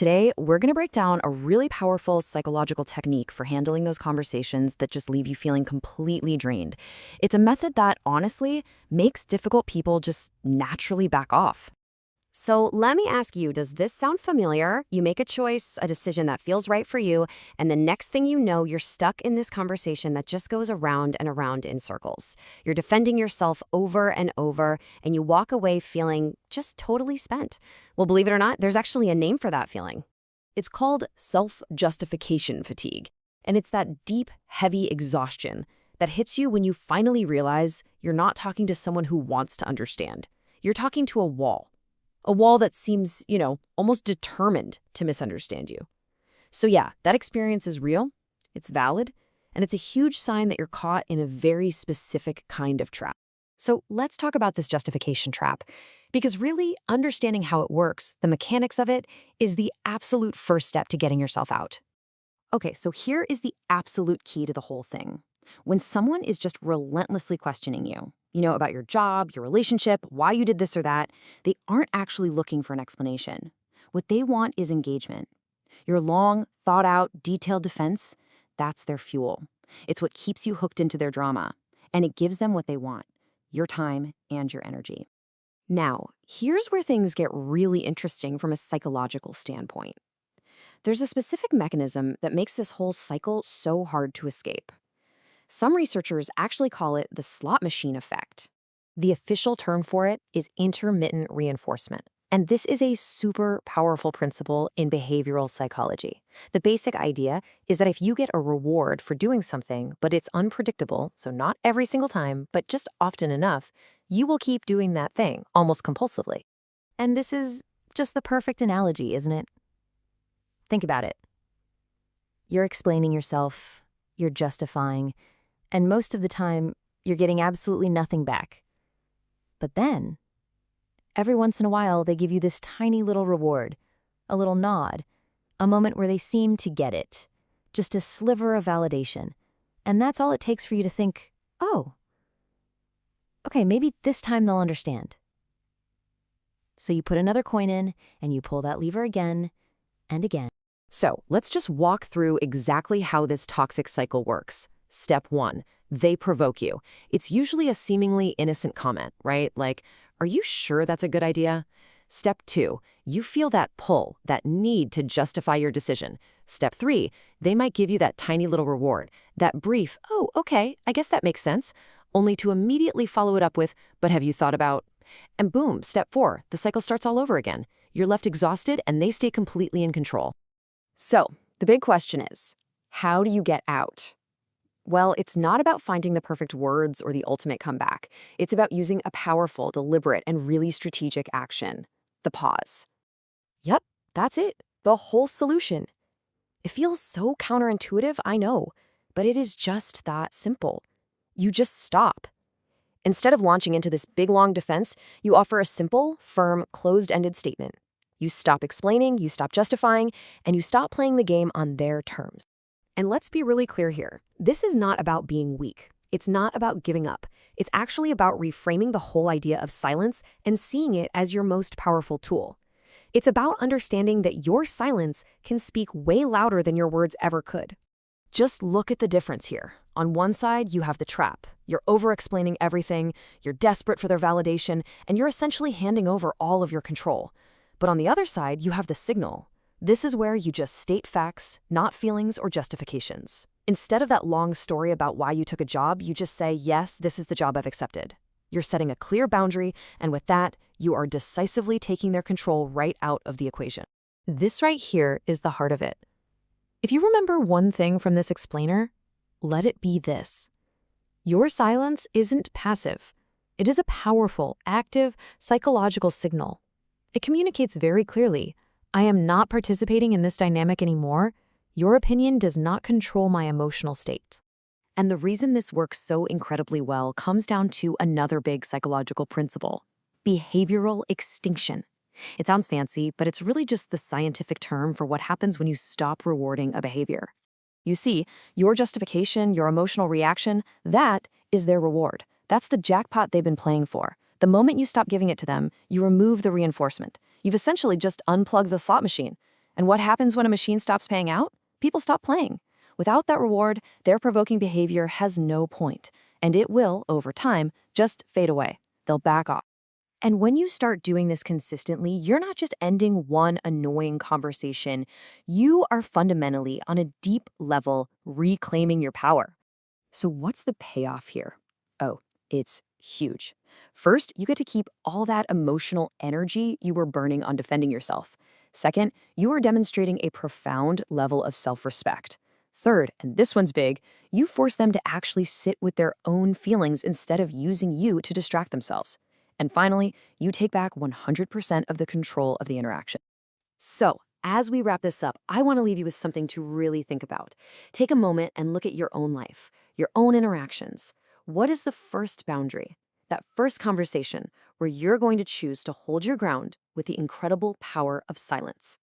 Today, we're going to break down a really powerful psychological technique for handling those conversations that just leave you feeling completely drained. It's a method that, honestly, makes difficult people just naturally back off. So let me ask you, does this sound familiar? You make a choice, a decision that feels right for you, and the next thing you know, you're stuck in this conversation that just goes around and around in circles. You're defending yourself over and over, and you walk away feeling just totally spent. Well, believe it or not, there's actually a name for that feeling. It's called self-justification fatigue, and it's that deep, heavy exhaustion that hits you when you finally realize you're not talking to someone who wants to understand. You're talking to a wall. A wall that seems, almost determined to misunderstand you. So yeah, that experience is real, it's valid, and it's a huge sign that you're caught in a very specific kind of trap. So let's talk about this justification trap, because really understanding how it works, the mechanics of it, is the absolute first step to getting yourself out. Okay, so here is the absolute key to the whole thing. When someone is just relentlessly questioning you, about your job, your relationship, why you did this or that, they aren't actually looking for an explanation. What they want is engagement. Your long, thought-out, detailed defense, that's their fuel. It's what keeps you hooked into their drama, and it gives them what they want, your time and your energy. Now, here's where things get really interesting from a psychological standpoint. There's a specific mechanism that makes this whole cycle so hard to escape. Some researchers actually call it the slot machine effect. The official term for it is intermittent reinforcement. And this is a super powerful principle in behavioral psychology. The basic idea is that if you get a reward for doing something, but it's unpredictable, so not every single time, but just often enough, you will keep doing that thing, almost compulsively. And this is just the perfect analogy, isn't it? Think about it. You're explaining yourself, you're justifying, and most of the time, you're getting absolutely nothing back. But then, every once in a while, they give you this tiny little reward, a little nod, a moment where they seem to get it, just a sliver of validation. And that's all it takes for you to think, oh, okay, maybe this time they'll understand. So you put another coin in, and you pull that lever again and again. So let's just walk through exactly how this toxic cycle works. Step 1, they provoke you. It's usually a seemingly innocent comment, right? Like, are you sure that's a good idea? Step 2, you feel that pull, that need to justify your decision. Step 3, they might give you that tiny little reward, that brief, oh, okay, I guess that makes sense, only to immediately follow it up with, but have you thought about? And boom, step 4, the cycle starts all over again. You're left exhausted and they stay completely in control. So, the big question is, how do you get out? Well, it's not about finding the perfect words or the ultimate comeback. It's about using a powerful, deliberate, and really strategic action. The pause. Yep, that's it. The whole solution. It feels so counterintuitive, I know, but it is just that simple. You just stop. Instead of launching into this big, long defense, you offer a simple, firm, closed-ended statement. You stop explaining, you stop justifying, and you stop playing the game on their terms. And let's be really clear here. This is not about being weak. It's not about giving up. It's actually about reframing the whole idea of silence and seeing it as your most powerful tool. It's about understanding that your silence can speak way louder than your words ever could. Just look at the difference here. On one side, you have the trap. You're over-explaining everything, you're desperate for their validation, and you're essentially handing over all of your control. But on the other side, you have the signal. This is where you just state facts, not feelings or justifications. Instead of that long story about why you took a job, you just say, yes, this is the job I've accepted. You're setting a clear boundary, and with that, you are decisively taking their control right out of the equation. This right here is the heart of it. If you remember one thing from this explainer, let it be this. Your silence isn't passive. It is a powerful, active, psychological signal. It communicates very clearly, I am not participating in this dynamic anymore. Your opinion does not control my emotional state. And the reason this works so incredibly well comes down to another big psychological principle: behavioral extinction. It sounds fancy, but it's really just the scientific term for what happens when you stop rewarding a behavior. You see, your justification, your emotional reaction, that is their reward. That's the jackpot they've been playing for. The moment you stop giving it to them, you remove the reinforcement. You've essentially just unplugged the slot machine. And what happens when a machine stops paying out? People stop playing. Without that reward, their provoking behavior has no point, and it will, over time, just fade away. They'll back off. And when you start doing this consistently, you're not just ending one annoying conversation, you are fundamentally, on a deep level, reclaiming your power. So what's the payoff here? Oh, it's huge. First, you get to keep all that emotional energy you were burning on defending yourself. Second, you are demonstrating a profound level of self-respect. Third, and this one's big, you force them to actually sit with their own feelings instead of using you to distract themselves. And finally, you take back 100% of the control of the interaction. So, as we wrap this up, I want to leave you with something to really think about. Take a moment and look at your own life, your own interactions. What is the first boundary? That first conversation where you're going to choose to hold your ground with the incredible power of silence.